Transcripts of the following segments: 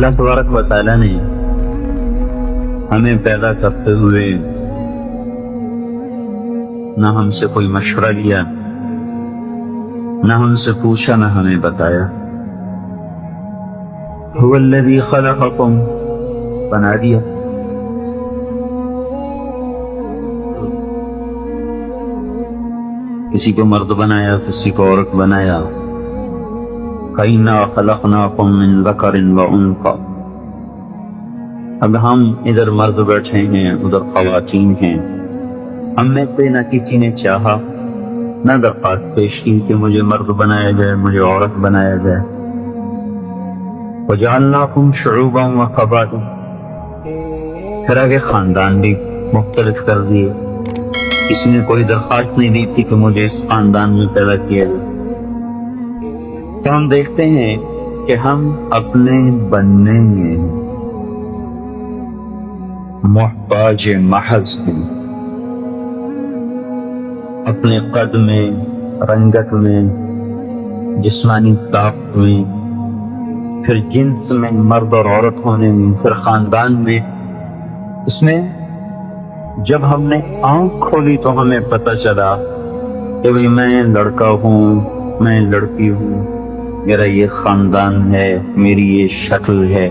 اللہ تبارک و تعالیٰ نے ہمیں پیدا کرتے ہوئے نہ ہم سے کوئی مشورہ لیا، نہ ہم سے پوچھا، نہ ہمیں بتایا۔ هو الذی خلقکم، بنا دیا۔ کسی کو مرد بنایا، کسی کو عورت بنایا۔ فَإِنَّا خَلَقْنَاكُم مِّن ذَكَرٍ وَأُنثَىٰ۔ اب ہم ادھر مرد بیٹھے ہیں، ادھر خواتین ہیں۔ ہم میں سے نہ کسی نے چاہا، نہ درخواست پیش کی کہ مجھے مرد بنایا جائے، مجھے عورت بنایا جائے۔ وَجَعَلْنَاكُمْ شُعُوبًا وَقَبَائِلَ، پھر آگے خاندان بھی مختلف کر دیے۔ کسی نے کوئی درخواست نہیں دی تھی کہ مجھے اس خاندان میں پیدا کیا جائے۔ تو ہم دیکھتے ہیں کہ ہم اپنے بننے میں محتاج محض ہیں، اپنے قد میں، رنگت میں، جسمانی طاقت میں، پھر جنس میں، مرد اور عورت ہونے میں، پھر خاندان میں۔ اس میں جب ہم نے آنکھ کھولی تو ہمیں پتہ چلا کہ بھئی میں لڑکا ہوں، میں لڑکی ہوں، میرا یہ خاندان ہے، میری یہ شکل ہے۔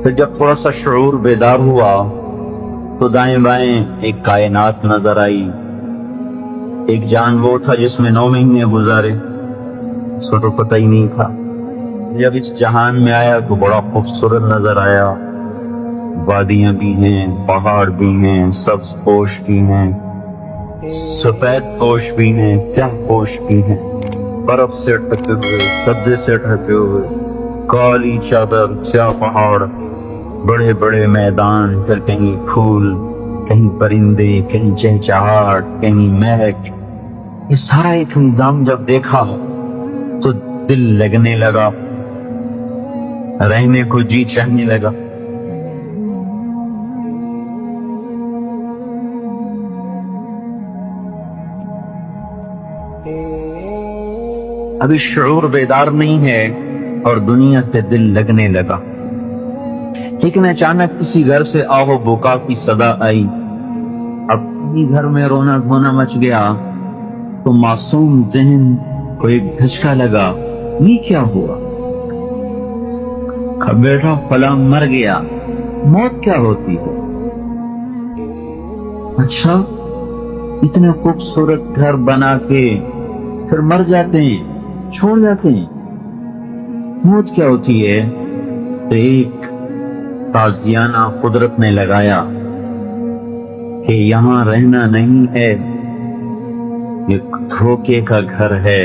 پھر جب تھوڑا سا شعور بیدار ہوا تو دائیں بائیں ایک کائنات نظر آئی، ایک جان وہ تھا جس میں 9 مہینے گزارے، اس کو تو پتہ ہی نہیں تھا۔ جب اس جہان میں آیا تو بڑا خوبصورت نظر آیا، وادیاں بھی ہیں، پہاڑ بھی ہیں، سبز پوش بھی ہیں، سفید پوش بھی ہیں، سیاہ پوش بھی ہیں، برف سے ڈھکے ہوئے، سبزے سے ڈھکے ہوئے، کالی چادر، سیاہ پہاڑ، بڑے بڑے میدان، پھر کہیں پھول، کہیں پرندے، کہیں چہچہاہٹ، کہیں مہک۔ یہ سارا ایک نظام جب دیکھا تو دل لگنے لگا، رہنے کو جی چاہنے لگا۔ ابھی شعور بیدار نہیں ہے اور دنیا سے دل لگنے لگا، لیکن اچانک کسی گھر سے آہ و بکا کی صدا آئی۔ اب کسی گھر میں رونا دھونا مچ گیا تو معصوم ذہن کو ایک دھچکا لگا، یہ کیا ہوا؟ بیٹا فلاں مر گیا، موت کیا ہوتی ہے؟ اچھا، اتنے خوبصورت گھر بنا کے پھر مر جاتے ہیں، چھوڑ جاتے ہیں، موت کیا ہوتی ہے؟ تو ایک تازیانہ قدرت نے لگایا کہ یہاں رہنا نہیں ہے، یہ دھوکے کا گھر ہے،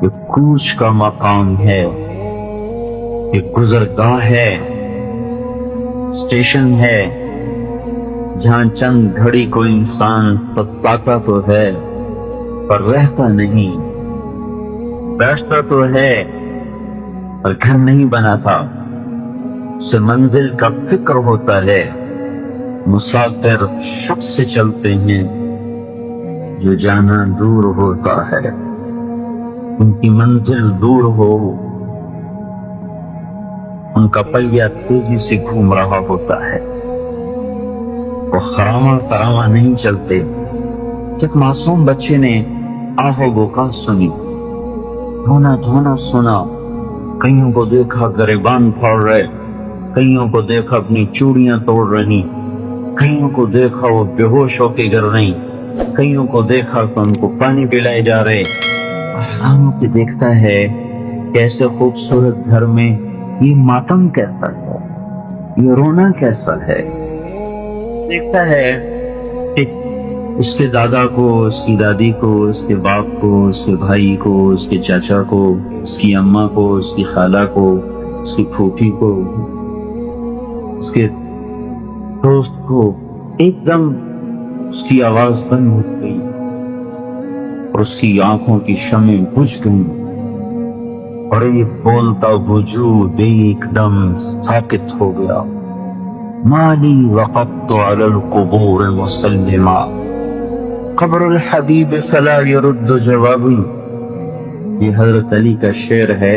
یہ کوچ کا مقام ہے، یہ گزرگاہ ہے، اسٹیشن ہے، جہاں چند گھڑی کو انسان ستاتا تو ہے پر رہتا نہیں، بیٹھتا تو ہے پر گھر نہیں بنا تھا۔ اسے منزل کا فکر ہوتا ہے۔ مسافر شخص سے چلتے ہیں جو جانا دور ہوتا ہے، ان کی منزل دور ہو، ان کا پہیہ تیزی سے گھوم رہا ہوتا ہے، وہ خراما خراما نہیں چلتے۔ ایک معصوم بچے نے آہ و بکا سنی، دھونا دھونا سنا، کئیوں کو دیکھا گریبان پھاڑ رہے، کئیوں کو دیکھا اپنی چوڑیاں توڑ رہی، کئیوں کو دیکھا وہ بے ہوش ہو کے گر رہی، کئیوں کو دیکھا کہ ان کو پانی پلائے جا رہے۔ حیران کے دیکھتا ہے کیسے خوبصورت گھر میں یہ ماتم کیسا ہے، یہ رونا کیسا ہے۔ دیکھتا ہے کہ اس کے دادا کو، اس کی دادی کو، اس کے باپ کو، اس کے بھائی کو، اس کے چاچا کو، اس کی اماں کو، اس کی خالہ کو، اس کی پھوپھی کو، اس کے دوست کو، ایک دم اس کی آواز بند ہو گئی اور اس کی آنکھوں کی شمعیں بجھ گئیں اور ایک بولتا وجود ایک دم ساکت ہو گیا۔ مالی وقفت علی القبور مسلما، قبر الحبیب فلا يرد جوابی۔ یہ حضرت علی کا شعر ہے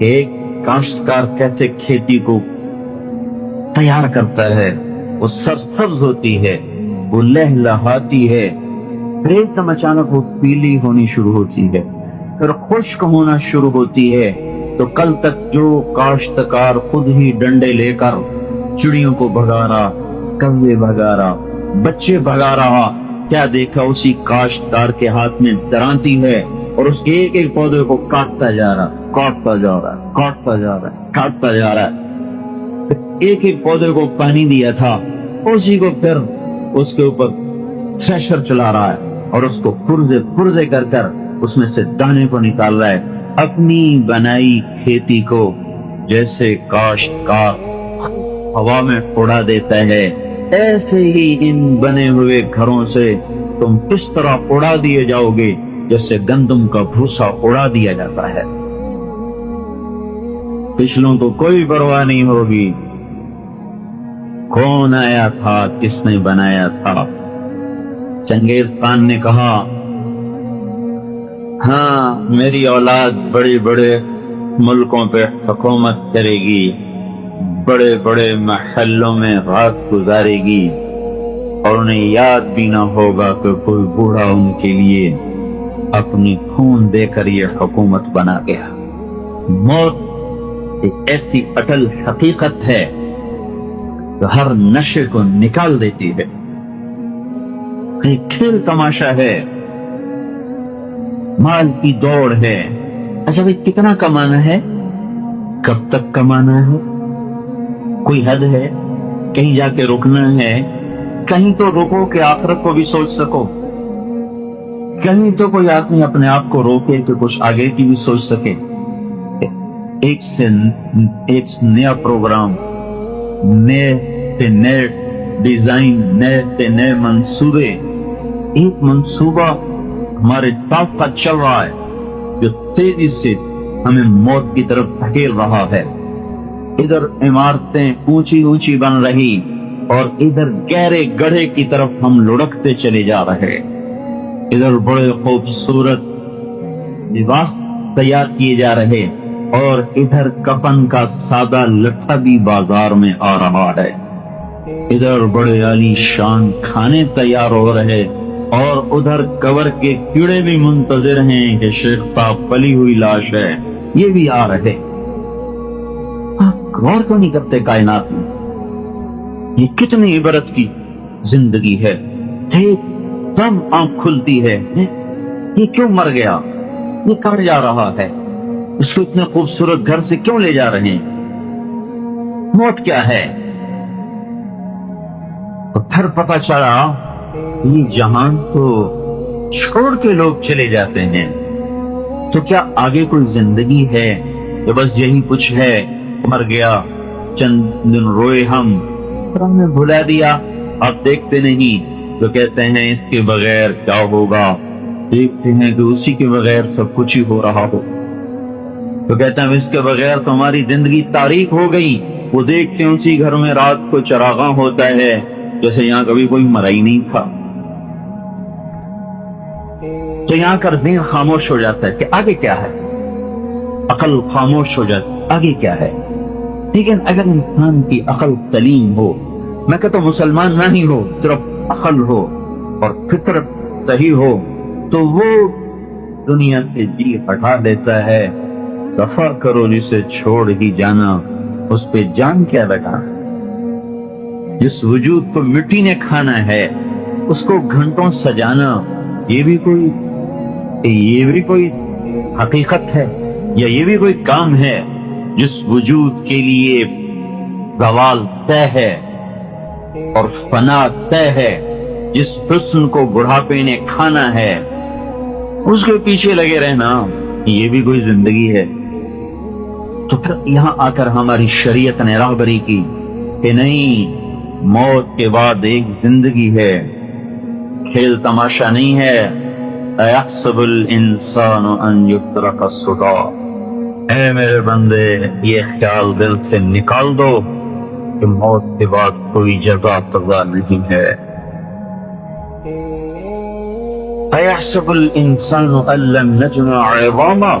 ایک کاشتکار کیسے کھیتی کو تیار کرتا ہے، وہ سرسبز ہوتی ہے، وہ لہلہاتی ہے، پھر ایک دم اچانک وہ پیلی ہونی شروع ہوتی ہے، پھر خشک ہونا شروع ہوتی ہے، تو کل تک جو کاشتکار خود ہی ڈنڈے لے کر چڑیوں کو بھگا رہا، کوے بھگا رہا، بچے بھگا رہا، کیا دیکھا اسی کاشتکار کے ہاتھ میں درانتی ہے اور اس ایک ایک پودے کو کاٹتا جا رہا، کاٹتا جا رہا، کاٹتا جا رہا، کاٹتا جا رہا، ایک ایک پودے کو پانی دیا تھا اسی کو پھر اس کے اوپر تھریشر چلا رہا ہے اور اس کو پرزے پرزے کر کر اس میں سے دانے کو نکال رہا ہے۔ اپنی بنائی کھیتی کو جیسے کاشتکار ہوا میں اڑا دیتا ہے، ایسے ہی ان بنے ہوئے گھروں سے تم اس طرح اڑا دیے جاؤ گے جیسے گندم کا بھوسا اڑا دیا جاتا ہے۔ پچھلوں کو کوئی پرواہ نہیں ہوگی، کون آیا تھا، کس نے بنایا تھا۔ چنگیز خان نے کہا، ہاں میری اولاد بڑے بڑے ملکوں پہ حکومت کرے گی، بڑے بڑے محلوں میں رات گزارے گی، اور انہیں یاد بھی نہ ہوگا کہ کوئی بوڑھا ان کے لیے اپنی خون دے کر یہ حکومت بنا گیا۔ موت ایک ایسی اٹل حقیقت ہے جو ہر نشے کو نکال دیتی ہے۔ ایک کھیل تماشا ہے، مال کی دوڑ ہے۔ اچھا بھائی کتنا کمانا ہے، کب تک کمانا ہے، کوئی حد ہے، کہیں جا کے رکنا ہے، کہیں تو رکو کہ آخرت کو بھی سوچ سکو، کہیں تو کوئی آدمی اپنے آپ کو روکے کہ کچھ آگے کی بھی سوچ سکے۔ ایک سے ایک نیا پروگرام، نئے سے نئے ڈیزائن، نئے سے نئے منصوبے۔ ایک منصوبہ ہمارے ساتھ ساتھ چل رہا ہے جو تیزی سے ہمیں موت کی طرف دھکیل رہا ہے۔ ادھر عمارتیں اونچی اونچی بن رہی اور ادھر گہرے گڑھے کی طرف ہم لڑکتے چلے جا رہے۔ ادھر بڑے خوبصورت لباس تیار کیے جا رہے اور ادھر کفن کا سادہ لٹھا بھی بازار میں آ رہا ہے۔ ادھر بڑے عالی شان کھانے تیار ہو رہے اور ادھر قبر کے کیڑے بھی منتظر ہیں کہ شیخ صاحب پلی ہوئی لاش ہے، یہ بھی آ رہے۔ آپ غور تو نہیں کرتے کائنات میں یہ کتنی عبرت کی زندگی ہے۔ ایک دم آنکھ کھلتی ہے، یہ کیوں مر گیا، یہ کہاں جا رہا ہے، اس کو اتنے خوبصورت گھر سے کیوں لے جا رہے ہیں، موت کیا ہے۔ پھر پتہ چلا یہ جہان تو چھوڑ کے لوگ چلے جاتے ہیں، تو کیا آگے کوئی زندگی ہے یا بس یہی کچھ ہے، مر گیا، چند دن روئے ہم نے بھلا دیا۔ آپ دیکھتے نہیں تو کہتے ہیں اس کے بغیر کیا ہوگا، دیکھتے ہیں کہ اسی کے بغیر سب کچھ ہی ہو رہا ہو، تو کہتے ہیں اس کے بغیر تو ہماری زندگی تاریک ہو گئی۔ وہ دیکھتے ہیں اسی گھر میں رات کو چراغاں ہوتا ہے جیسے یہاں کبھی کوئی مرا ہی نہیں تھا، تو یہاں کر دین خاموش ہو جاتا ہے کہ آگے کیا ہے، عقل خاموش ہو جاتی آگے کیا ہے۔ لیکن اگر انسان کی عقل سلیم ہو، میں کہتا ہوں مسلمان نہ ہی ہو، صرف عقل ہو اور فطرت صحیح ہو، تو وہ دنیا سے جی ہٹا دیتا ہے۔ دفع کرو جسے چھوڑ ہی جانا، اس پہ جان کیا لگا۔ جس وجود کو مٹی نے کھانا ہے اس کو گھنٹوں سجانا، یہ بھی کوئی حقیقت ہے یا یہ بھی کوئی کام ہے۔ جس وجود کے لیے زوال طے ہے اور فنا طے ہے، جس حسن کو بڑھاپے نے کھانا ہے، اس کے پیچھے لگے رہنا، یہ بھی کوئی زندگی ہے۔ تو پھر یہاں آ کر ہماری شریعت نے راہبری کی کہ نہیں، موت کے بعد ایک زندگی ہے، کھیل تماشا نہیں ہے۔ اَيَحْسَبُ الْإِنسَانُ أَن يُتْرَكَ سُدًى، اے میرے بندے یہ خیال دل سے نکال دو کہ موت کے بعد کوئی جزا سزا نہیں ہے۔ اَيَحْسَبُ الْإِنسَانُ أَن لَّن نَّجْمَعَ عِظَامَهُ،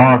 8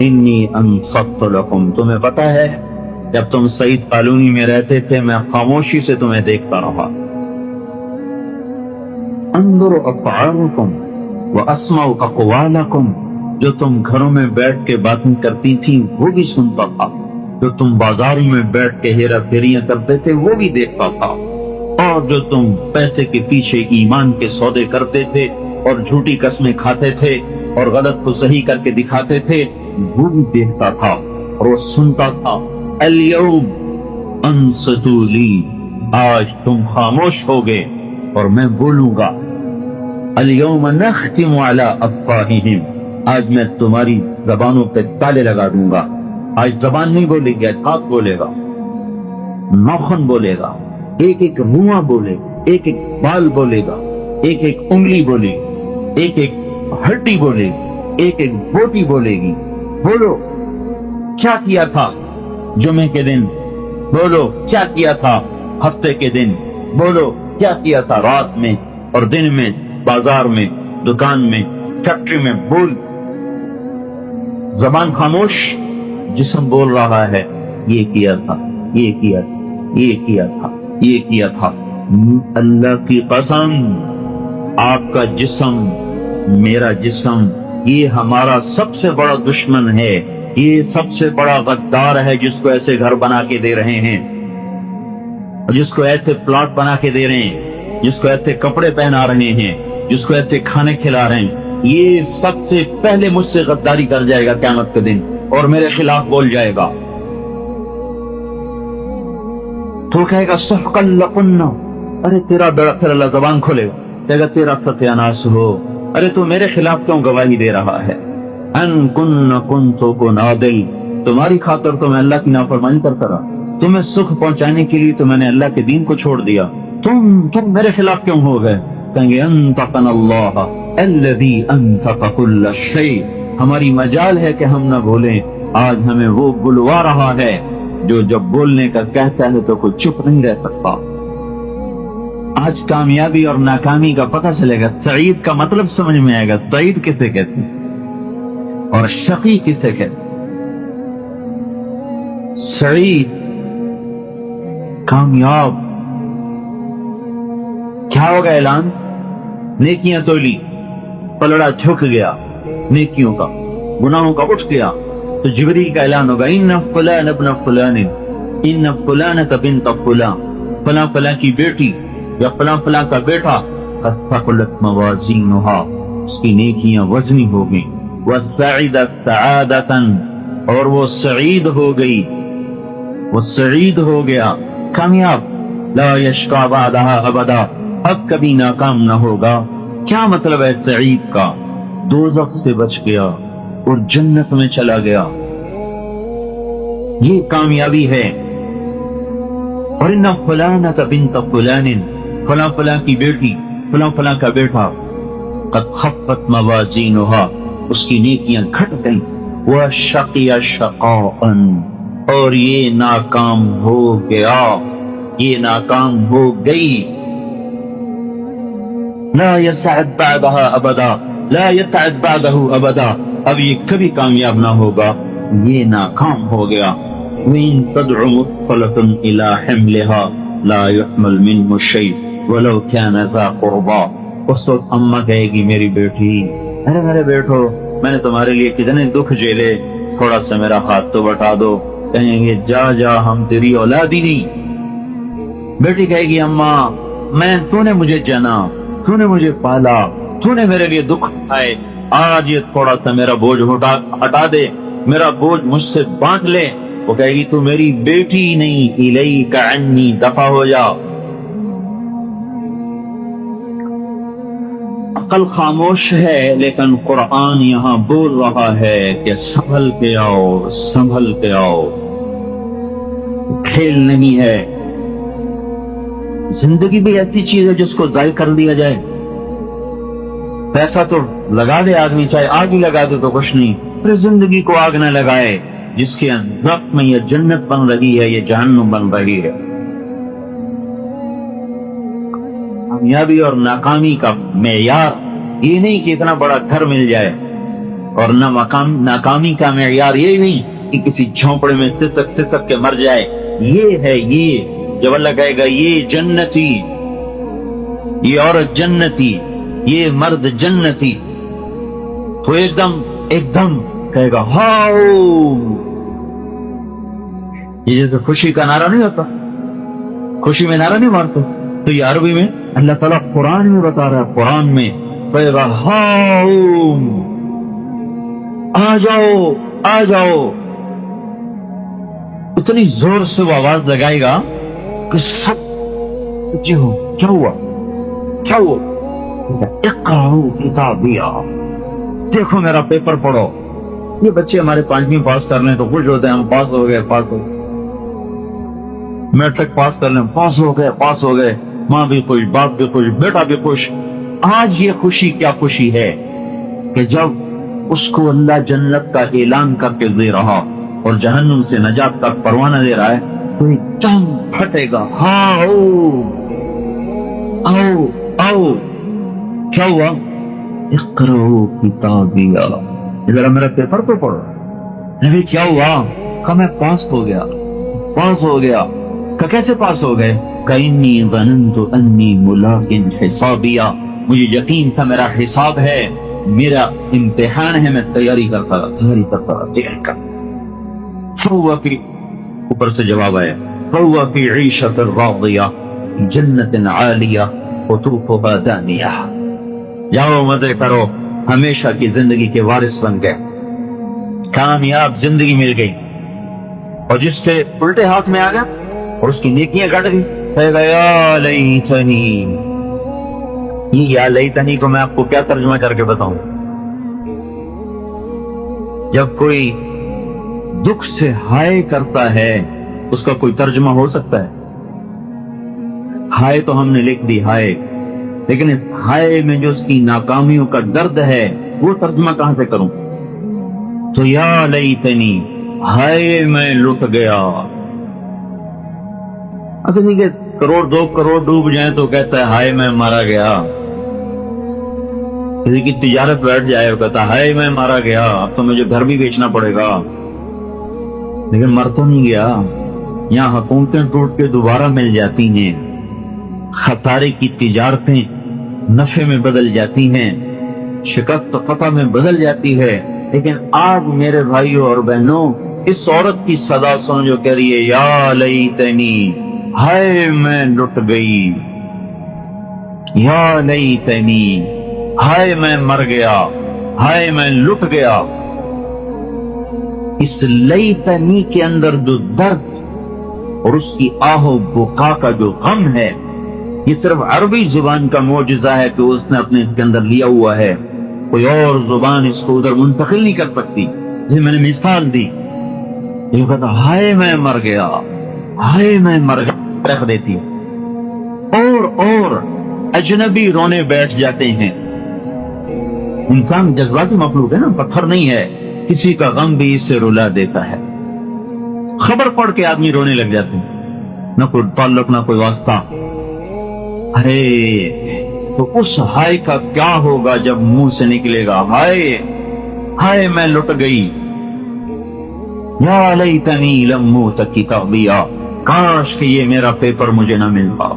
انی انصت لکم، تمہیں پتا ہے جب تم سعید کالونی میں رہتے تھے میں خاموشی سے تمہیں دیکھتا رہا. انظر افعالکم واسمع اقوالکم، جو تم گھروں میں بیٹھ کے باتیں کرتی تھی وہ بھی سنتا تھا، جو تم بازاروں میں بیٹھ کے ہیرا پھیریاں کرتے تھے وہ بھی دیکھتا تھا، اور جو تم پیسے کے پیچھے ایمان کے سودے کرتے تھے اور جھوٹی قسمیں کھاتے تھے اور غلط کو صحیح کر کے دکھاتے تھے وہ بھی دیکھتا تھا اور وہ سنتا تھا. الیوم انصتوا لی، آج تم خاموش ہوگے اور میں بولوں گا. الیوم نختم علی افواہہم، آج میں تمہاری زبانوں پہ تالے لگا دوں گا. آج زبان نہیں بولے گی، آج ہاتھ بولے گا، ناخن بولے گا، ایک ایک رواں بولے گا، ایک ایک بال بولے گا، ایک ایک انگلی بولے گی، ایک ایک ہڈی بولے گی، ایک ایک بوٹی بولے گی. بولو کیا کیا تھا جمعے کے دن، بولو کیا کیا تھا ہفتے کے دن، بولو کیا کیا تھا رات میں اور دن میں، بازار میں، دکان میں، فیکٹری میں. بول. زبان خاموش، جسم بول رہا ہے یہ کیا تھا، یہ کیا تھا، یہ کیا تھا، یہ کیا تھا. اللہ کی قسم آپ کا جسم، میرا جسم، یہ ہمارا سب سے بڑا دشمن ہے، یہ سب سے بڑا غدار ہے جس کو ایسے گھر بنا کے دے رہے ہیں، جس کو ایسے پلاٹ بنا کے دے رہے ہیں، جس کو ایسے کپڑے پہنا رہے ہیں، جس کو ایسے کھانے کھلا رہے ہیں. یہ سب سے پہلے مجھ سے غداری کر جائے گا قیامت کے دن اور میرے خلاف بول جائے گا. تو کہے گا سحقا لکن، ارے تیرا بیڑا، پھر اللہ زبان کھولے گا کہے گا تیرا ستیاناش ہو، ارے تو میرے خلاف کیوں گواہی دے رہا ہے. ان کنتو نادی، تمہاری خاطر تو میں اللہ کی نافرمانی کرتا رہا، تمہیں سکھ پہنچانے کے لیے تو میں نے اللہ کے دین کو چھوڑ دیا، تم میرے خلاف کیوں ہو گئے. کہیں گے انطقنا اللہ الذی انطق کل شیء، ہماری مجال ہے کہ ہم نہ بولیں، آج ہمیں وہ بلوا رہا ہے جو جب بولنے کا کہتا ہے تو کوئی چپ نہیں رہ سکتا. آج کامیابی اور ناکامی کا پتہ چلے گا، سعید کا مطلب سمجھ میں آئے گا، سعید کسے کہتے ہیں اور شقی کسے کہتے. سعید کامیاب، کیا ہوگا اعلان؟ نیکیاں تولی، پلڑا جھک گیا نیکیوں کا، گناہوں کا اٹھ گیا تو جبریل کا اعلان ہوگا ان فلان ابن فلان، ان فلانۃ بنت فلان، فلاں فلاں کی بیٹی یا فلاں فلاں کا بیٹا، قد ثقلت موازینہا، اس کی نیکیاں وزنی ہو گئی، وسعدت سعادۃ، اور وہ سعید ہو گئی، وہ سعید ہو گیا، کامیاب. لا یشقی بعدہا ابدا، اب کبھی ناکام نہ ہوگا. کیا مطلب ہے سعید کا؟ دوزخ سے بچ گیا اور جنت میں چلا گیا، یہ کامیابی ہے. اور ان فلانۃ بنت فلان، فلاں فلاں کی بیٹی، فلاں فلاں کا بیٹا، قد خفت موازینہا، اس کی نیکیاں گھٹ گئیں، وشقی شقاء، اور یہ ناکام ہو گیا، یہ ناکام ہو گئی. لا يسعد بعدها ابدا، لا يسعد بعده ابدا، اب یہ کبھی کامیاب نہ ہوگا، یہ ناکام ہو گیا. وَإِن تَدْعُ مُثْقَلَةٌ إِلَى حِمْلِهَا لَا يُحْمَلْ مِنْهُ شَيْءٌ وَلَوْ كَانَ ذَا قُرْبَىٰ. اس وقت اماں کہے گی میری بیٹی، ارے میرے بیٹو، میں نے تمہارے لیے کتنے دکھ جھیلے، تھوڑا سا میرا ہاتھ تو بٹا دو. کہیں گے جا جا، ہم تیری اولاد ہی نہیں. بیٹی کہے گی اماں تو نے مجھے جنا، تو نے مجھے پالا، تو نے میرے لیے دکھ اٹھائے، آج یہ تھوڑا سا میرا بوجھ ہٹا دے، میرا بوجھ مجھ سے بانٹ لے. وہ کہے گی تو میری بیٹی نہیں، الیک عنی، دفع ہو جا. عقل خاموش ہے لیکن قرآن یہاں بول رہا ہے کہ سنبھل کے آؤ، سنبھل کے آؤ، کھیل نہیں ہے. زندگی بھی ایسی چیز ہے جس کو ضائع کر دیا جائے. پیسہ تو لگا دے آدمی، چاہے آگ ہی لگا دے تو کچھ نہیں، پھر زندگی کو آگ نہ لگائے جس کے ضبط میں یہ جنت بن رہی ہے، یہ جہنم بن رہی ہے. کامیابی اور ناکامی کا معیار یہ نہیں کہ اتنا بڑا گھر مل جائے، اور نہ ناکامی کا معیار یہ نہیں کہ کسی جھونپڑے میں تسک کے مر جائے. یہ ہے یہ جب اللہ کہے گا یہ جنتی، یہ عورت جنتی، یہ مرد جنتی، تو ایک دم کہے گا ہاؤ. یہ جیسے خوشی کا نعرہ نہیں ہوتا، خوشی میں نعرہ نہیں مارتے، تو یہ عربی میں اللہ تعالیٰ قرآن میں بتا رہا ہے. قرآن میں کہے گا ہاؤ، آ جاؤ آ جاؤ. اتنی زور سے وہ آواز لگائے گا کہ سب جی ہو. کیا ہوا کیا ہوا؟ اقرأوا کتابیا، دیکھو میرا پیپر پڑھو. یہ بچے ہمارے 5ویں پاس کر لیں تو خوش ہوتے ہیں، ہم پاس ہو گئے. میٹرک پاس کر لیں، پاس ہو گئے. ماں بھی خوش، باپ بھی خوش، بیٹا بھی خوش. آج یہ خوشی کیا خوشی ہے کہ جب اس کو اللہ جنت کا اعلان کر کے دے رہا اور جہنم سے نجات کا پروانہ دے رہا ہے تو ایک دم پھٹے گا ہاں آؤ آؤ. کیا ہوا؟ اقرأوا کتابیا، ذرا میرا پیپر تو پڑھو. نبی کیا ہوا؟ کہ میں پاس ہو گیا. کہ کیسے پاس ہو گئے؟ کہ انی ظننت انی ملاق حسابیا، مجھے یقین تھا میرا حساب ہے، میرا امتحان ہے، میں تیاری کرتا رہا. فہو فی، اوپر سے جواب آیا، فہو فی عیشۃ راضیہ جنت عالیہ قطوفها دانیہ. جاؤ مزے کرو، ہمیشہ کی زندگی کے وارث بن گئے، کامیاب زندگی مل گئی. اور جس سے الٹے ہاتھ میں آ گیا اور اس کی نیکیاں گٹ گئی، کہے گا یا لیتنی. یہ یا لیتنی کو میں آپ کو کیا ترجمہ کر کے بتاؤں؟ جب کوئی دکھ سے ہائے کرتا ہے اس کا کوئی ترجمہ ہو سکتا ہے؟ ہائے تو ہم نے لکھ دی ہائے، لیکن اس ہائے میں جو اس کی ناکامیوں کا درد ہے وہ ترجمہ کہاں سے کروں؟ تو یا لیتنی، ہائے میں لٹ گیا. اصل کہ کروڑ 2 کروڑ ڈوب جائیں تو کہتا ہے ہائے میں مارا گیا. کسی کی تجارت بیٹھ جائے وہ کہتا ہے ہائے میں مارا گیا، اب تو مجھے گھر بھی بیچنا پڑے گا. لیکن مر تو نہیں گیا. یہاں حکومتیں ٹوٹ کے دوبارہ مل جاتی ہیں، خسارے کی تجارتیں نفع میں بدل جاتی ہیں، شکست قطع میں بدل جاتی ہے. لیکن آج میرے بھائیوں اور بہنوں اس عورت کی صدا سن جو کہہ رہی ہے یا لیتنی، ہائے میں لٹ گئی، یا لیتنی، ہائے میں مر گیا، ہائے میں لٹ گیا. اس لیتنی کے اندر جو درد اور اس کی آہ و بکا کا جو غم ہے، یہ صرف عربی زبان کا معجزہ ہے کہ اس نے اپنے اس کے اندر لیا ہوا ہے. کوئی اور زبان اس کو ادھر منتقل نہیں کر سکتی. جسے میں نے مثال دی، یہ کہتا ہائے میں مر گیا، ہائے میں مر گیا رکھ دیتی ہے. اور اجنبی رونے بیٹھ جاتے ہیں. انسان جذباتی مخلوق ہے نا، پتھر نہیں ہے. کسی کا غم بھی اس سے رلا دیتا ہے. خبر پڑھ کے آدمی رونے لگ جاتے ہیں، نہ کوئی تعلق نہ کوئی واسطہ. ارے تو اس ہائے کا کیا ہوگا جب منہ سے نکلے گا ہائے، ہائے میں لٹ گئی. یا لیتنی لم اوت کتابیا، کاش کہ یہ میرا پیپر مجھے نہ ملتا.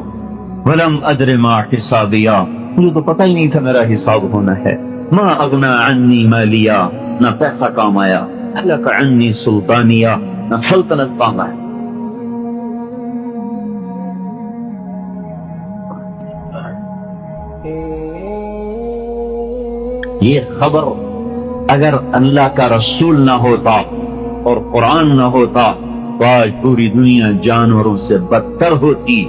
ولم ادر ما حسابیا، مجھے تو پتہ ہی نہیں تھا میرا حساب ہونا ہے. ما اغنا عنی مالیا، نہ پیسہ کام آیا. ہلک عنی سلطانیہ، نہ سلطنت کام آیا. یہ خبر اگر اللہ کا رسول نہ ہوتا اور قرآن نہ ہوتا تو آج پوری دنیا جانوروں سے بدتر ہوتی.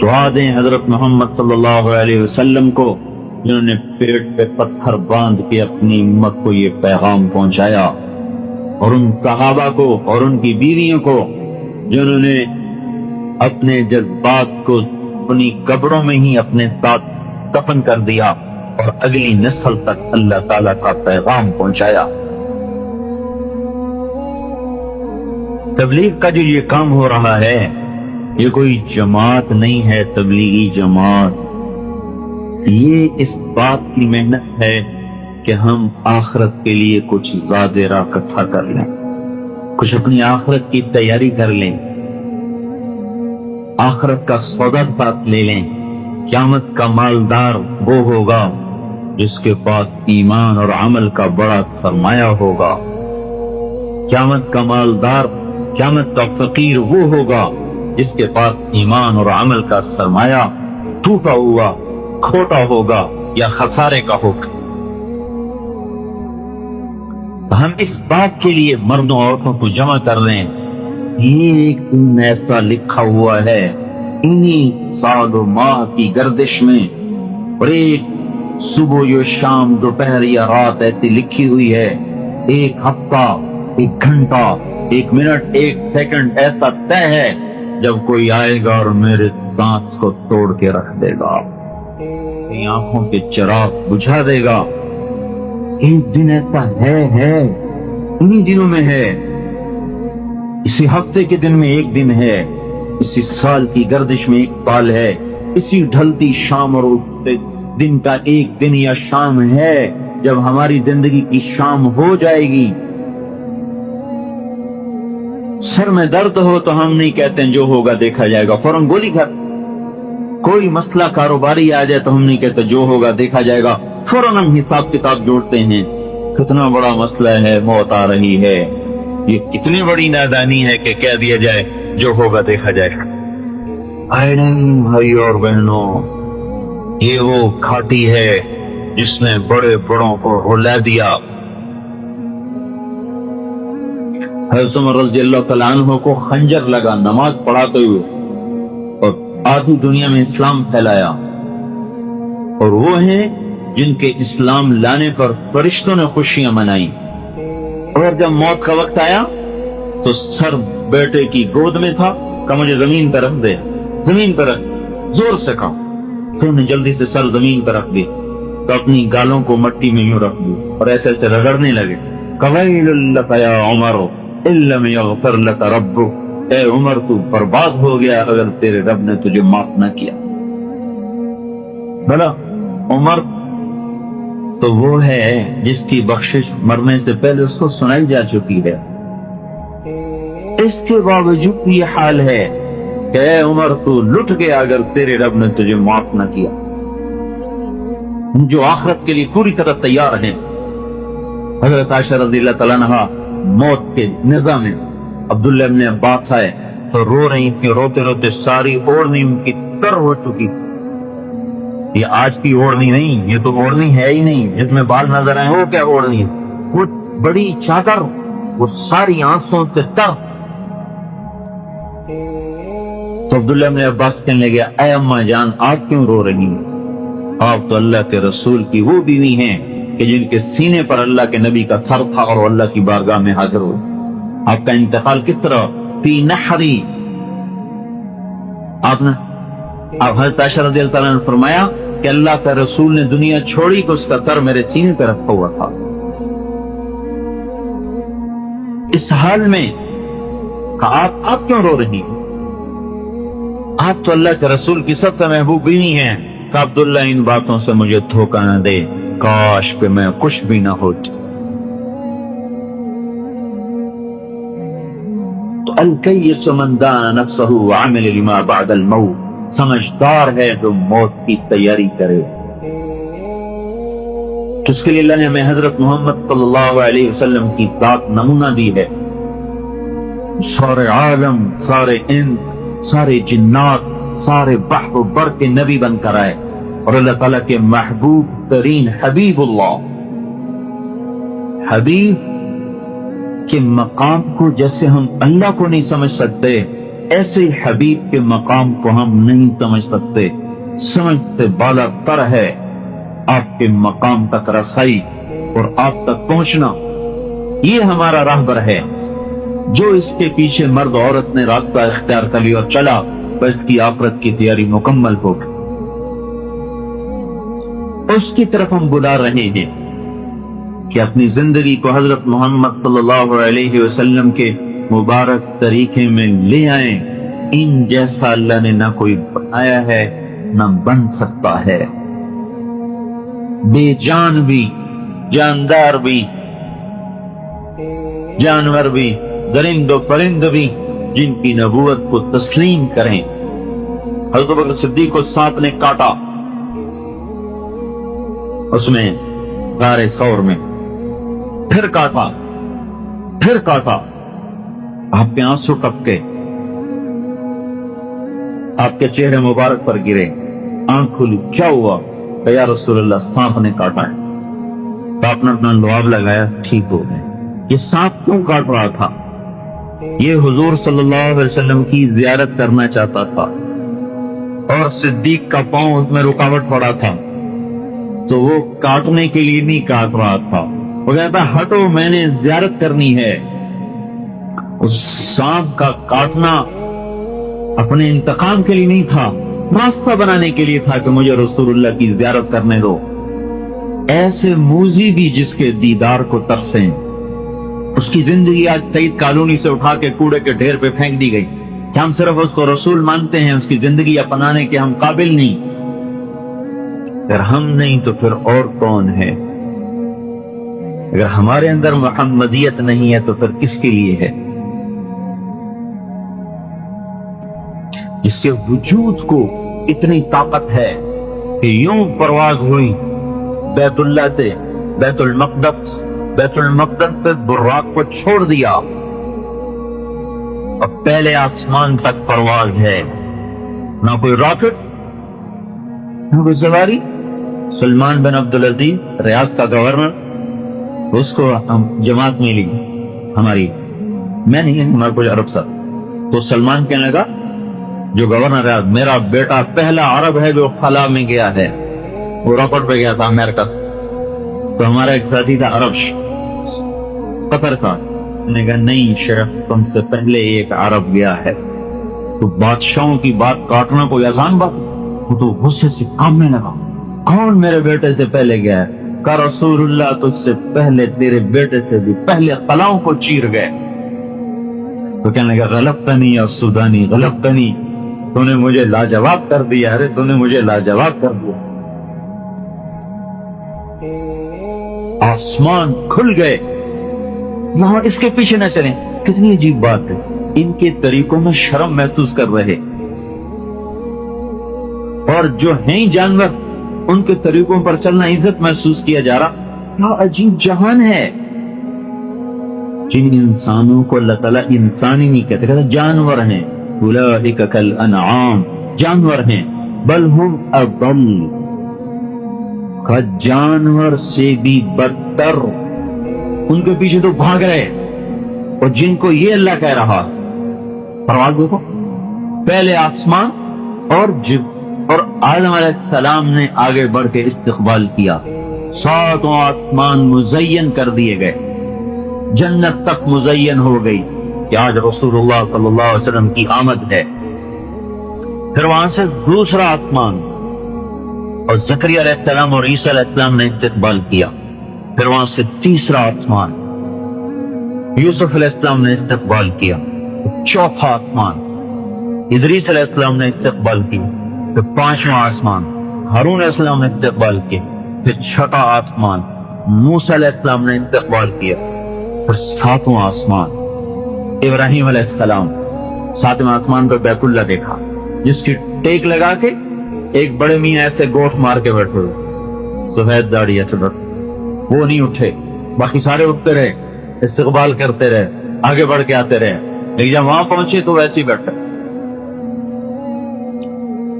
دعا دیں حضرت محمد صلی اللہ علیہ وسلم کو، جنہوں نے پیٹ پہ پتھر باندھ کے اپنی امت کو یہ پیغام پہنچایا، اور ان صحابہ کو اور ان کی بیویوں کو جنہوں نے اپنے جذبات کو اپنی قبروں میں ہی اپنے ساتھ دفن کر دیا اور اگلی نسل تک اللہ تعالیٰ کا پیغام پہنچایا. تبلیغ کا جو یہ کام ہو رہا ہے، یہ کوئی جماعت نہیں ہے تبلیغی جماعت. یہ اس بات کی محنت ہے کہ ہم آخرت کے لیے کچھ زیادہ راہ اکٹھا کر لیں، کچھ اپنی آخرت کی تیاری کر لیں، آخرت کا سودا ساتھ لے لیں۔ قیامت کا مالدار وہ ہوگا جس کے پاس ایمان اور عمل کا بڑا سرمایہ ہوگا۔ قیامت کا مالدار، قیامت کا فقیر وہ ہوگا جس کے پاس ایمان اور عمل کا سرمایہ ٹوٹا ہوا، کھوٹا ہوگا یا خسارے کا ہوگا۔ ہم اس بات کے لیے مردوں عورتوں کو جمع کر رہے ہیں، یہ ایک دن ایسا لکھا ہوا ہے انہی سال و ماہ کی گردش میں، اور ایک صبح یا شام دوپہر یا رات ایسی لکھی ہوئی ہے، ایک ہفتہ، ایک گھنٹہ، ایک منٹ، ایک سیکنڈ ایسا طے ہے جب کوئی آئے گا اور میرے سانس کو توڑ کے رکھ دے گا، میری آنکھوں کے چراغ بجھا دے گا۔ ایک دن ایسا ہے، انہی دنوں میں ہے، اسی ہفتے کے دن میں ایک دن ہے، اسی سال کی گردش میں ایک سال ہے، اسی ڈھلتی شام اور اٹھتے دن کا ایک دن یا شام ہے جب ہماری زندگی کی شام ہو جائے گی۔ سر میں درد ہو تو ہم نہیں کہتے ہیں جو ہوگا دیکھا جائے گا، فوراً گولی کھا۔ کوئی مسئلہ کاروباری آ جائے تو ہم نہیں کہتے جو ہوگا دیکھا جائے گا، فوراً ہم حساب کتاب جوڑتے ہیں۔ کتنا بڑا مسئلہ ہے، موت آ رہی ہے، یہ کتنی بڑی نادانی ہے کہ کہہ دیا جائے جو ہوگا دیکھا جائے گا۔ آئے نہیں بھائی اور بہنوں، یہ وہ کھاٹی ہے جس نے بڑے بڑوں کو رلا دیا۔ حضرت عمر رضی اللہ تعالیٰ عنہ کو خنجر لگا نماز پڑھاتے ہوئے، اور آدھی دنیا میں اسلام پھیلایا، اور وہ ہیں جن کے اسلام لانے پر فرشتوں نے خوشیاں منائیں، اور جب موت کا وقت آیا تو سر بیٹے کی گود میں تھا کہ مجھے زمین پر رکھ دے، زمین پر رکھ، زور سے کہا تو نے جلدی سے سر زمین پر رکھ دی، تو اپنی گالوں کو مٹی میں یوں رکھ دی اور ایسے ایسے رگڑنے لگے۔ قویل لک یا عمر ان لم یغفر لک ربک، اے عمر تو برباد ہو گیا اگر تیرے رب نے تجھے معاف نہ کیا۔ بھلا عمر تو وہ ہے جس کی بخشش مرنے سے پہلے اس کو سنائی جا چکی ہے، اس کے باوجود یہ حال ہے کہ اے عمر تو لٹ گیا اگر تیرے رب نے تجھے معاف نہ کیا۔ جو آخرت کے لیے پوری طرح تیار ہیں، حضرت عائشہ رضی اللہ تعالیٰ عنہا موت کے نظام میں عبداللہ ابن عباس آئے تو رو رہی تھی، روتے روتے ساری اوڑھنی ان کی تر ہو چکی۔ یہ آج کی اوڑھنی نہیں، یہ تو اوڑھنی ہے ہی نہیں جس میں بال نظر آئے، وہ کیا اوڑھنی ہے، وہ بڑی چادر، وہ ساری آنسوں سے تر۔ تو عبداللہ ابن عباس کہنے لگا، اے اماں جان آپ کیوں رو رہی ہیں؟ آپ تو اللہ کے رسول کی وہ بیوی ہیں کہ جن کے سینے پر اللہ کے نبی کا تھر تھا اور اللہ کی بارگاہ میں حاضر ہوئے۔ آپ کا انتقال کس طرح؟ فی نحری، آپ حضرت عائشہ رضی اللہ تعالیٰ نے فرمایا کہ اللہ کا رسول نے دنیا چھوڑی تو اس کا تر میرے سینے پہ رکھا ہوا تھا۔ اس حال میں آپ کیوں رو رہی ہیں؟ آپ تو اللہ کے رسول کی سب سے محبوب بیوی ہیں کہ عبداللہ ان باتوں سے مجھے دھوکہ نہ دے، کاش کہ میں کچھ بھی نہ ہوتی۔ تو الکیس من دان نفسہ وعمل لما بعد الموت، سمجھدار ہے جو موت کی تیاری کرے۔ تو اس کے لیے اللہ نے ہمیں حضرت محمد صلی اللہ علیہ وسلم کی ذات نمونہ دی ہے۔ سارے عالم، سارے انس، سارے جنات، سارے بحر و بر کے نبی بن کر آئے، اور اللہ تعالیٰ کے محبوب ترین حبیب اللہ، حبیب کے مقام کو جیسے ہم اللہ کو نہیں سمجھ سکتے، ایسے ہی حبیب کے مقام کو ہم نہیں سمجھ سکتے۔ سمجھ سے بالا تر ہے آپ کے مقام تک رسائی اور آپ تک پہنچنا، یہ ہمارا راہبر ہے۔ جو اس کے پیچھے مرد عورت نے راستہ اختیار کر لیا اور چلا، بس کی آخرت کی تیاری مکمل ہوگی۔ اس کی طرف ہم بلا رہے ہیں کہ اپنی زندگی کو حضرت محمد صلی اللہ علیہ وسلم کے مبارک طریقے میں لے آئیں۔ ان جیسا اللہ نے نہ کوئی بنایا ہے نہ بن سکتا ہے۔ بے جان بھی جاندار بھی، جانور بھی، درند و پرند بھی جن کی نبوت کو تسلیم کریں۔ حضرت ابوبکر صدیق کو سانپ نے کاٹا، اس میں غار ثور میں، پھر کاٹا، پھر کاٹا، آپ کے آنسو ٹپکے، آپ کے چہرے مبارک پر گرے، آنکھ کھلی، کیا ہوا؟ کہ یا رسول اللہ سانپ نے کاٹا ہے۔ تو آپ نے اپنا لعاب لگایا، ٹھیک ہو گئے۔ یہ سانپ کیوں کاٹ رہا تھا؟ یہ حضور صلی اللہ علیہ وسلم کی زیارت کرنا چاہتا تھا اور صدیق کا پاؤں اس میں رکاوٹ پڑا تھا، تو وہ کاٹنے کے لیے نہیں کاٹ رہا تھا، وہ کہتا ہٹو میں نے زیارت کرنی ہے۔ اس سانپ کا کاٹنا اپنے انتقام کے لیے نہیں تھا، راستہ بنانے کے لیے تھا کہ مجھے رسول اللہ کی زیارت کرنے دو۔ ایسے موذی بھی جس کے دیدار کو ترسیں، اس کی زندگی آج سعید کالونی سے اٹھا کے کوڑے کے ڈھیر پہ پھینک دی گئی کہ ہم صرف اس کو رسول مانتے ہیں، اس کی زندگی اپنانے کے ہم قابل نہیں۔ اگر ہم نہیں تو پھر اور کون ہے؟ اگر ہمارے اندر محمدیت نہیں ہے تو پھر کس کے لیے ہے؟ جس کے وجود کو اتنی طاقت ہے کہ یوں پرواز ہوئی بیت اللہ سے بیت المقدس، بیت المقدس سے براق کو چھوڑ دیا اور پہلے آسمان تک پرواز ہے، نہ کوئی راکٹ نہ کوئی سواری۔ سلمان بن عبدالعزیز ریاض کا گورنر، اس کو جماعت ملی ہماری، میں نہیں، ہمارا کچھ عرب سا، تو سلمان کہنے لگا جو گورنر ریاض، میرا بیٹا پہلا عرب ہے جو خلا میں گیا ہے، وہ راکٹ پہ گیا تھا امریکہ۔ تو ہمارا ایک ساتھی تھا عرب قطر کا، نے کہا نہیں شیخ تم سے پہلے ایک عرب گیا ہے۔ تو بادشاہوں کی بات کاٹنا کوئی آسان بات؟ وہ تو غصے سے کامنے لگا، کون میرے بیٹے سے پہلے گیا ہے؟ کہ رسول اللہ تجھ سے پہلے تیرے بیٹے سے بھی پہلے قلعوں کو چیر گئے۔ تو کہنے لگا غلبتنی یا سودانی، غلبتنی، تو نے مجھے لاجواب کر دیا، ارے تو نے مجھے لاجواب کر دیا۔ آسمان کھل گئے، یہاں اس کے پیچھے نہ چلیں، کتنی عجیب بات ہے، ان کے طریقوں میں شرم محسوس کر رہے، اور جو ہیں جانور ان کے طریقوں پر چلنا عزت محسوس کیا جا رہا۔ کیا عجیب جہان ہے۔ جن انسانوں کو اللہ تعالیٰ انسان ہی نہیں کہتے، جانور ہیں، اولئک کالانعام، جانور ہیں، بل ہم اضل، جانور سے بھی بدتر، ان کے پیچھے تو بھاگ رہے، اور جن کو یہ اللہ کہہ رہا، پرواز دیکھو، پہلے آسمان اور آدم علیہ السلام نے آگے بڑھ کے استقبال کیا، ساتوں آسمان مزین کر دیے گئے، جنت تک مزین ہو گئی کہ آج رسول اللہ صلی اللہ علیہ وسلم کی آمد ہے۔ پھر وہاں سے دوسرا آسمان، اور زکریا علیہ السلام اور عیسیٰ علیہ السلام نے استقبال کیا۔ پھر وہاں سے تیسرا آسمان، یوسف علیہ السلام نے استقبال کیا۔ چوتھا آسمان، ادریس علیہ السلام نے استقبال کیا۔ پھر پانچواں آسمان، ہارون علیہ السلام نے استقبال کیا۔ پھر چھٹا آسمان، موسیٰ علیہ السلام نے استقبال کیا۔ پھر ساتواں آسمان، ابراہیم علیہ السلام، ساتواں آسمان پہ بیت اللہ دیکھا، جس کی ٹیک لگا کے ایک بڑے میاں ایسے گوٹ مار کے بیٹھے ہوئے، سفید داڑھی ایسے بیٹھے، وہ نہیں اٹھے، باقی سارے اٹھتے رہے، استقبال کرتے رہے، آگے بڑھ کے آتے رہے، لیکن جب وہاں پہنچے تو ویسے ہی بیٹھے۔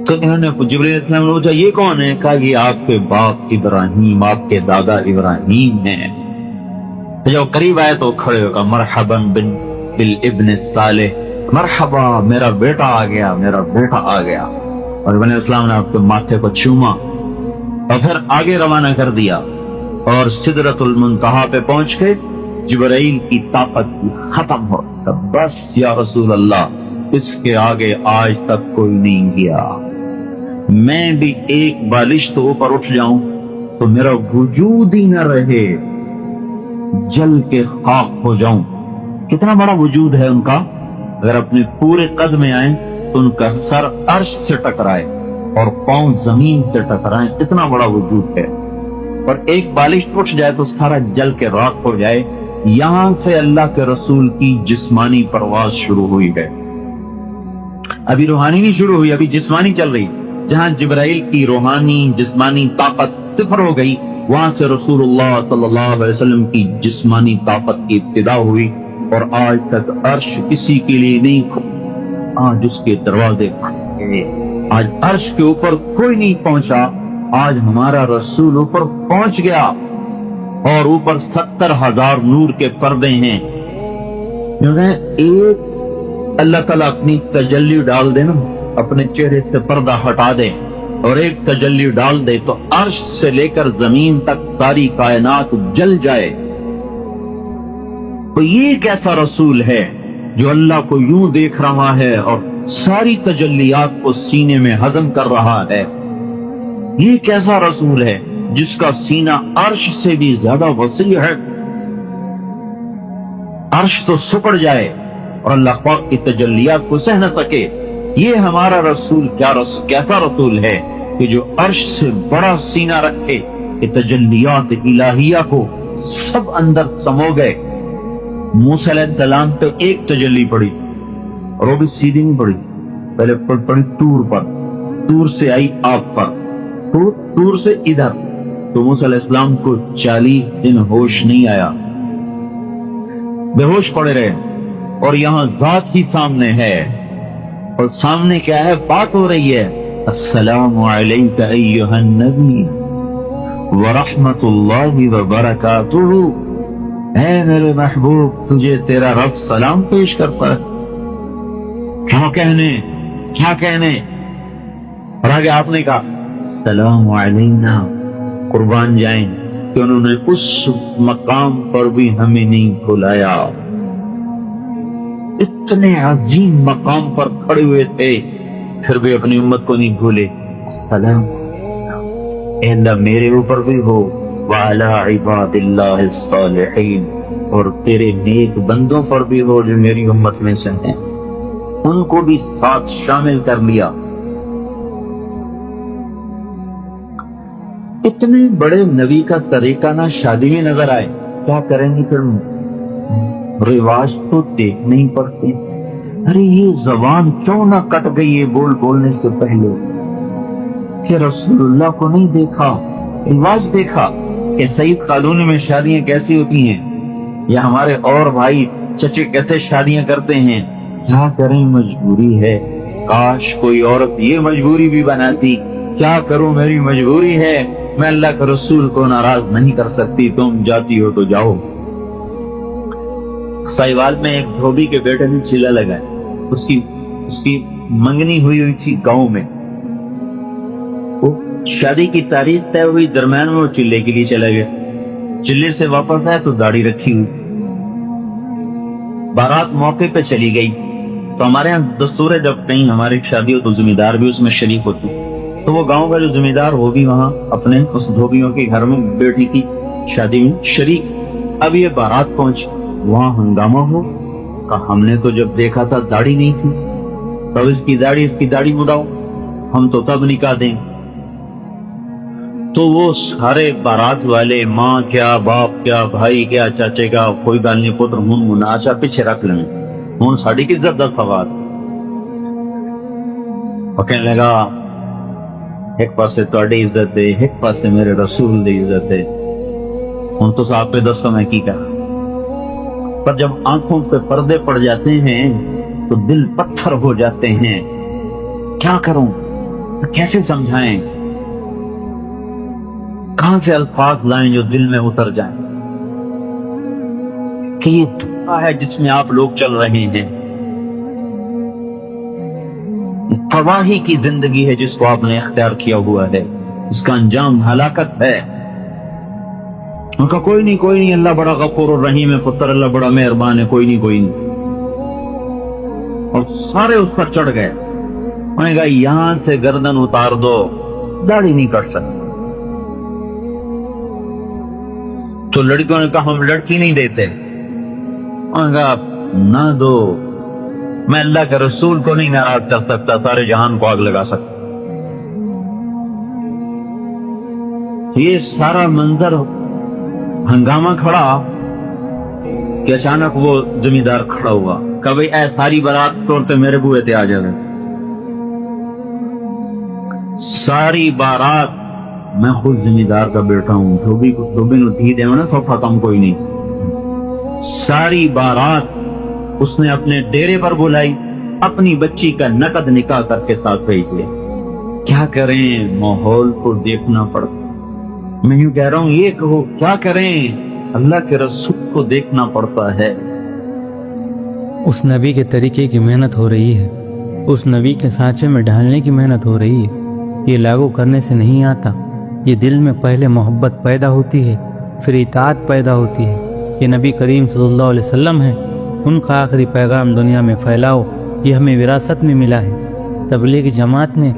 تو انہوں نے جبرائیل علیہ السلام نے پوچھا یہ کون ہے؟ کہا یہ آپ کے باپ ابراہیم، آپ کے دادا ابراہیم ہیں۔ جب قریب آئے تو کھڑے ہو کہا مرحبا بالابن الصالح، مرحبا میرا بیٹا آ گیا، میرا بیٹا آ گیا۔ اور ابن اسلام نے آپ کے ماتھے کو چوما اور پھر آگے روانہ کر دیا، اور سدرۃ المنتہا پہ پہنچ کے جبرائیل کی طاقت ختم ہو، بس یا رسول اللہ اس کے آگے آج تک کوئی نہیں گیا، میں بھی ایک بالش تو اوپر اٹھ جاؤں تو میرا وجود ہی نہ رہے، جل کے خاک ہو جاؤں۔ کتنا بڑا وجود ہے ان کا، اگر اپنے پورے قد میں آئیں تو ان کا سر عرش سے ٹکرائے اور پاؤں زمین سے ٹکرائیں، اتنا بڑا وجود ہے۔ اور ایک بالش ٹوٹ جائے تو سارا جل کے راکھ ہو جائے، یہاں سے اللہ کے رسول کی جسمانی پرواز شروع ہوئی ہے. ابھی روحانی نہیں شروع ہوئی، ابھی جسمانی چل رہی. جہاں جبرائیل کی روحانی جسمانی طاقت صفر ہو گئی، وہاں سے رسول اللہ صلی اللہ علیہ وسلم کی جسمانی طاقت کی ابتدا ہوئی. اور آج تک عرش کسی کے لیے نہیں کھلا، آج اس کے دروازے کھلے. آج عرش کے اوپر کوئی نہیں پہنچا، آج ہمارا رسول اوپر پہنچ گیا. اور اوپر 70,000 نور کے پردے ہیں. ایک اللہ تعالیٰ اپنی تجلی ڈال دے نا، اپنے چہرے سے پردہ ہٹا دے اور ایک تجلی ڈال دے تو عرش سے لے کر زمین تک ساری کائنات جل جائے. تو یہ ایک ایسا رسول ہے جو اللہ کو یوں دیکھ رہا ہے اور ساری تجلیات کو سینے میں ہضم کر رہا ہے. یہ ایک ایسا رسول ہے جس کا سینہ عرش سے بھی زیادہ وسیع ہے. عرش تو سکڑ جائے اور اللہ پاک کی تجلیات کو سہ نہ سکے. یہ ہمارا رسول کیسا رسول ہے کہ جو عرش سے بڑا سینہ رکھے کہ تجلیات الہیہ کو سب اندر سمو گئے. موسیٰ علیہ السلام تو ایک تجلی پڑی اور وہ بھی سیدھی نہیں پڑی، پہلے پڑی طور پر، طور سے آئی آپ پر، طور سے ادھر. تو موسیٰ علیہ السلام کو 40 دن ہوش نہیں آیا، بے ہوش پڑے رہے. اور یہاں ذات ہی سامنے ہے اور سامنے کیا ہے، بات ہو رہی ہے. السلام علیک ایھا النبی ورحمۃ اللہ وبرکاتہ. اے میرے محبوب، تجھے تیرا رب سلام پیش کرتا ہے. کیا کہنے. اور آگے آپ نے کہا سلام علینا. قربان جائیں کہ انہوں نے اس مقام پر بھی ہمیں نہیں بھلایا. اتنے عظیم مقام پر کھڑے ہوئے تھے پھر بھی اپنی امت کو نہیں بھولے. سلام اے اللہ میرے اوپر بھی ہو، وعلی عباد اللہ الصالحین، اور تیرے نیک بندوں پر بھی ہو جو میری امت میں سے ہیں، ان کو بھی ساتھ شامل کر لیا. اتنے بڑے نبی کا طریقہ نہ شادی میں نظر آئے. کیا کریں گے پھر، رواج تو دیکھنے ہی پڑتے. ارے یہ زبان کیوں نہ کٹ گئی ہے بولنے سے پہلے کہ رسول اللہ کو نہیں دیکھا، رواج دیکھا کہ سعید کالونی میں شادیاں کیسی ہوتی ہیں یا ہمارے اور بھائی چچے کیسے شادیاں کرتے ہیں. کیا کریں، مجبوری ہے. کاش کوئی عورت یہ مجبوری بھی بناتی. کیا کروں، میری مجبوری ہے، میں اللہ کے رسول کو ناراض نہیں کر سکتی، تم جاتی ہو تو جاؤ. سائیوال میں ایک دھوبی کے بیٹے نے چیلا لگا، اس کی منگنی ہوئی تھی گاؤں میں. وہ شادی کی تاریخ طے ہوئی، درمیان میں وہ چلے کے لیے چلا گیا. چلے سے واپس آیا تو داڑھی رکھی ہوئی. بارات موقع پہ چلی گئی. تو ہمارے یہاں دستور ہے جب کہیں ہماری شادی ہو تو ذمہ دار بھی اس میں شریک ہوتی. تو وہ گاؤں کا جو ذمہ دار وہ بھی وہاں اپنے اس دھوبیوں کے گھر میں بیٹی کی شادی میں شریک. اب یہ بارات پہنچ، وہاں ہنگامہ ہو. ہم نے تو جب دیکھا تھا داڑھی نہیں تھی، تب اس کی داڑھی مڑاؤ، ہم تو تب نکاح دیں. تو وہ سارے بارات والے، ماں کیا، باپ کیا، بھائی کیا، چاچے کا، کوئی گل نہیں پتر ہوں مناچا پیچھے رکھ لیں، ہوں ساڑی کی عزت دا سوال. وہ کہنے لگا ایک پاسے تہاڈی عزت ہے، ایک پاسے میرے رسول دی عزت ہے، ہوں تو صاحب پہ دسو میں کی کہا. پر جب آنکھوں پہ پردے پڑ جاتے ہیں تو دل پتھر ہو جاتے ہیں. کیا کروں، کیسے سمجھائیں، کہاں سے الفاظ لائیں جو دل میں اتر جائیں کہ یہ دھوکہ ہے جس میں آپ لوگ چل رہے ہیں، تباہی کی زندگی ہے جس کو آپ نے اختیار کیا ہوا ہے، اس کا انجام ہلاکت ہے. ان کا کوئی نہیں، اللہ بڑا غفور الرحیم ہے، پتر اللہ بڑا مہربان ہے، کوئی نہیں. اور سارے اس پر چڑھ گئے. انہوں نے کہا یہاں سے گردن اتار دو، داڑھی نہیں کٹ سکتے. تو لڑکیوں نے کہا ہم لڑکی نہیں دیتے. انہوں نے کہا نہ دو، میں اللہ کے رسول کو نہیں ناراض کر سکتا، سارے جہان کو آگ لگا سکتا. یہ سارا منظر ہنگامہ کھڑا کہ اچانک وہ زمیندار کھڑا ہوا کہ بھئی اے ساری بارات توڑتے میرے بوئے تے آ جائے. ساری بارات میں خود زمیندار کا بیٹا ہوں، دھوبی نو دھی دے نا سوفا کم کوئی نہیں. ساری بارات اس نے اپنے ڈیرے پر بلائی، اپنی بچی کا نقد نکاح کر کے ساتھ بھیج لیا. کیا کریں، ماحول کو دیکھنا پڑتا. میں یوں کہہ رہا ہوں یہ کہو کیا کریں، اللہ کے رسول کو دیکھنا پڑتا ہے. اس نبی کے طریقے کی محنت ہو رہی ہے، اس نبی کے سانچے میں ڈھالنے کی محنت ہو رہی ہے. یہ لاگو کرنے سے نہیں آتا، یہ دل میں پہلے محبت پیدا ہوتی ہے، پھر اطاعت پیدا ہوتی ہے. یہ نبی کریم صلی اللہ علیہ وسلم ہیں، ان کا آخری پیغام دنیا میں پھیلاؤ، یہ ہمیں وراثت میں ملا ہے. تبلیغ جماعت نے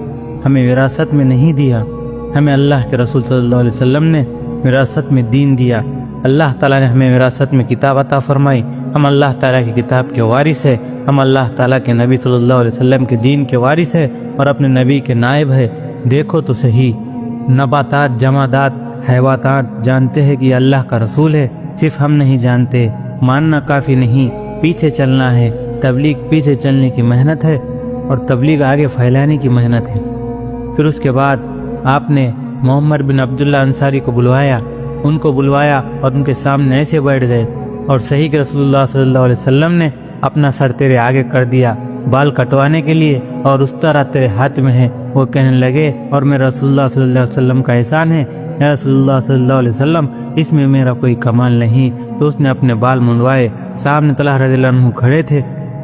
ہمیں وراثت میں نہیں دیا، ہمیں اللہ کے رسول صلی اللہ علیہ وسلم نے وراثت میں دین دیا. اللہ تعالیٰ نے ہمیں وراثت میں کتاب عطا فرمائی، ہم اللہ تعالیٰ کی کتاب کے وارث ہیں، ہم اللہ تعالیٰ کے نبی صلی اللہ علیہ وسلم کے دین کے وارث ہیں اور اپنے نبی کے نائب ہیں. دیکھو تو صحیح، نباتات، جمادات، حیوانات جانتے ہیں کہ یہ اللہ کا رسول ہے، صرف ہم نہیں جانتے. ماننا کافی نہیں، پیچھے چلنا ہے. تبلیغ پیچھے چلنے کی محنت ہے اور تبلیغ آگے پھیلانے کی محنت ہے. پھر اس کے بعد آپ نے محمد بن عبداللہ انصاری کو بلوایا، ان کو بلوایا اور ان کے سامنے ایسے بیٹھ گئے اور صحیح کہ رسول اللہ صلی اللہ علیہ وسلم نے اپنا سر تیرے آگے کر دیا بال کٹوانے کے لیے، اور اس طرح تیرے ہاتھ میں ہے. وہ کہنے لگے اور میرا رسول اللہ صلی اللہ علیہ وسلم کا احسان ہے یا رسول اللہ صلی اللہ علیہ وسلم، اس میں میرا کوئی کمال نہیں. تو اس نے اپنے بال منڈوائے. سامنے طلحہ رضی اللہ عنہ کھڑے تھے،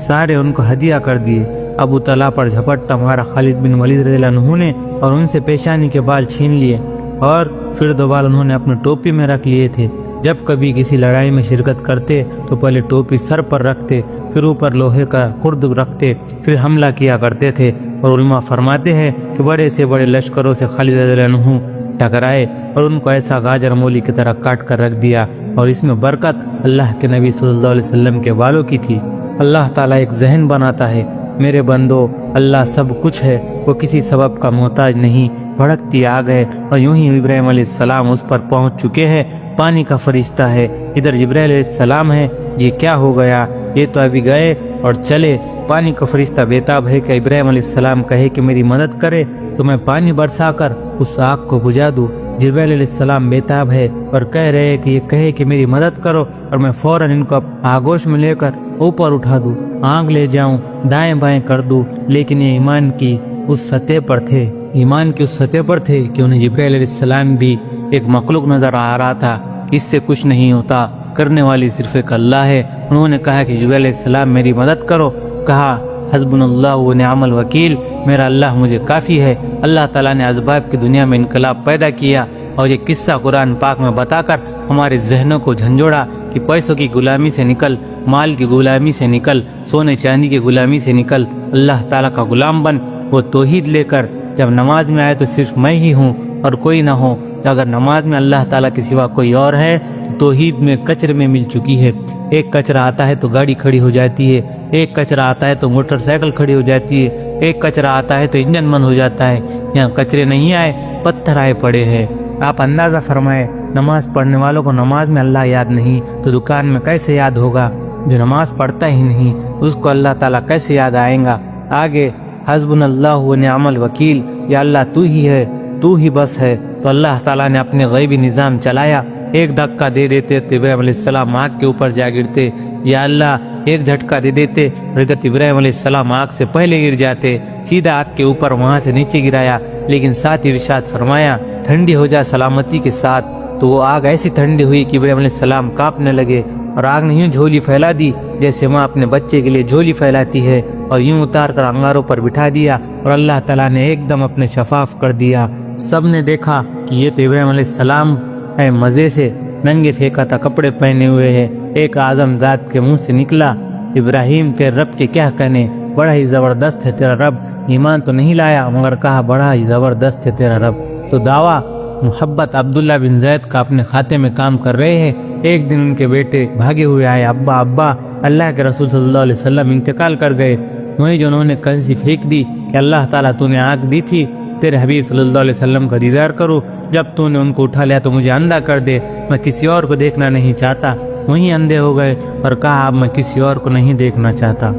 سارے ان کو ہدیہ کر دیے. ابو طلحہ پر جھپٹا مارا خالد بن ولید رضی اللہ عنہ نے اور ان سے پیشانی کے بال چھین لیے، اور پھر دو بال انہوں نے اپنے ٹوپی میں رکھ لیے تھے. جب کبھی کسی لڑائی میں شرکت کرتے تو پہلے ٹوپی سر پر رکھتے، پھر اوپر لوہے کا خرد رکھتے، پھر حملہ کیا کرتے تھے. اور علماء فرماتے ہیں کہ بڑے سے بڑے لشکروں سے خالد رضی اللہ عنہ ٹکرائے اور ان کو ایسا گاجر مولی کی طرح کاٹ کر رکھ دیا، اور اس میں برکت اللہ کے نبی صلی اللہ علیہ وسلم کے بالوں کی تھی. اللہ تعالیٰ ایک ذہن بناتا ہے، میرے بندو اللہ سب کچھ ہے، وہ کسی سبب کا محتاج نہیں. بھڑکتی آگ ہے اور یوں ہی ابراہیم علیہ السلام اس پر پہنچ چکے ہیں. پانی کا فرشتہ ہے، ادھر جبرائیل علیہ السلام ہے. یہ کیا ہو گیا، یہ تو ابھی گئے اور چلے. پانی کا فرشتہ بیتاب ہے کہ ابراہیم علیہ السلام کہے کہ میری مدد کرے تو میں پانی برسا کر اس آگ کو بجھا دوں. جبرائیل علیہ السلام بیتاب ہے اور کہہ رہے کہ یہ کہے کہ میری مدد کرو اور میں فوراً ان کو آگوش میں لے کر اوپر اٹھا دوں، آگ لے جاؤں، دائیں بائیں کر دوں. لیکن یہ ایمان کی اس سطح پر تھے، ایمان کی اس سطح پر تھے کہ انہیں جبرائیل علیہ السلام بھی ایک مخلوق نظر آ رہا تھا. اس سے کچھ نہیں ہوتا، کرنے والی صرف ایک اللہ ہے. انہوں نے کہا کہ جبرائیل علیہ السلام میری مدد کرو. کہا حسبنا اللہ و نعم الوکیل، میرا اللہ مجھے کافی ہے. اللہ تعالیٰ نے اسباب کی دنیا میں انقلاب پیدا کیا اور یہ قصہ قرآن پاک میں بتا کر ہمارے ذہنوں کو جھنجھوڑا کہ پیسوں کی غلامی سے نکل، مال کی غلامی سے نکل، سونے چاندی کی غلامی سے نکل، اللہ تعالیٰ کا غلام بن. وہ توحید لے کر جب نماز میں آئے تو صرف میں ہی ہوں اور کوئی نہ ہو. اگر نماز میں اللہ تعالیٰ کے سوا کوئی اور ہے تو توحید میں کچرے میں مل چکی ہے. ایک کچرا آتا ہے تو گاڑی کھڑی ہو جاتی ہے، ایک کچرا آتا ہے تو موٹر سائیکل کھڑی ہو جاتی ہے، ایک کچرا آتا ہے تو انجن بند ہو جاتا ہے. یہاں کچرے نہیں آئے، پتھر آئے پڑے ہیں. آپ اندازہ فرمائے، نماز پڑھنے والوں کو نماز میں اللہ یاد نہیں تو دکان میں کیسے یاد ہوگا؟ جو نماز پڑھتا ہی نہیں اس کو اللہ تعالیٰ کیسے یاد آئیں گا؟ آگے حسبنا اللہ و نعم الوکیل، یا اللہ تو ہی ہے، تو ہی بس ہے. تو اللہ تعالیٰ نے اپنے غیبی نظام چلایا. ایک دھکا دے دیتے تو ابراہیم علیہ السلام آگ کے اوپر جا گرتے. یا اللہ ایک جھٹکا دے دیتے حضرت ابراہیم علیہ السلام آگ سے پہلے گر جاتے. سیدھا آگ کے اوپر وہاں سے نیچے گرایا، لیکن ساتھ ہی ارشاد فرمایا ٹھنڈی ہو جا سلامتی کے ساتھ. تو وہ آگ ایسی ٹھنڈی ہوئی کہ ابراہیم علیہ السلام کانپنے لگے، اور آگ نے یوں جھولی پھیلا دی جیسے ماں اپنے بچے کے لیے جھولی پھیلاتی ہے، اور یوں اتار کر انگاروں پر بٹھا دیا اور اللہ تعالیٰ نے ایک دم اپنے شفاف کر دیا. سب نے دیکھا کہ یہ تو ابراہیم علیہ السلام ہے. مزے سے ننگے پھینکا تھا، کپڑے پہنے ہوئے ہیں. ایک اعظم ذات کے منہ سے نکلا، ابراہیم تیرے رب کے کیا کہنے، بڑا ہی زبردست ہے تیرا رب. ایمان تو نہیں لایا مگر کہا بڑا ہی زبردست ہے تیرا رب. تو دعویٰ محبت عبداللہ بن زید کا اپنے کھاتے میں کام کر رہے ہیں. ایک دن ان کے بیٹے بھاگے ہوئے آئے، ابا ابا اللہ کے رسول صلی اللہ علیہ وسلم انتقال کر گئے. وہی جو انہوں نے کنزی پھینک دی کہ اللہ تعالیٰ تو نے آگ دی تھی تیرے حبیب صلی اللہ علیہ وسلم کا دیدار کروں، جب تو نے ان کو اٹھا لیا تو مجھے اندھا کر دے، میں کسی اور کو دیکھنا نہیں چاہتا۔ وہیں اندھے ہو گئے اور کہا اب میں کسی اور کو نہیں دیکھنا چاہتا۔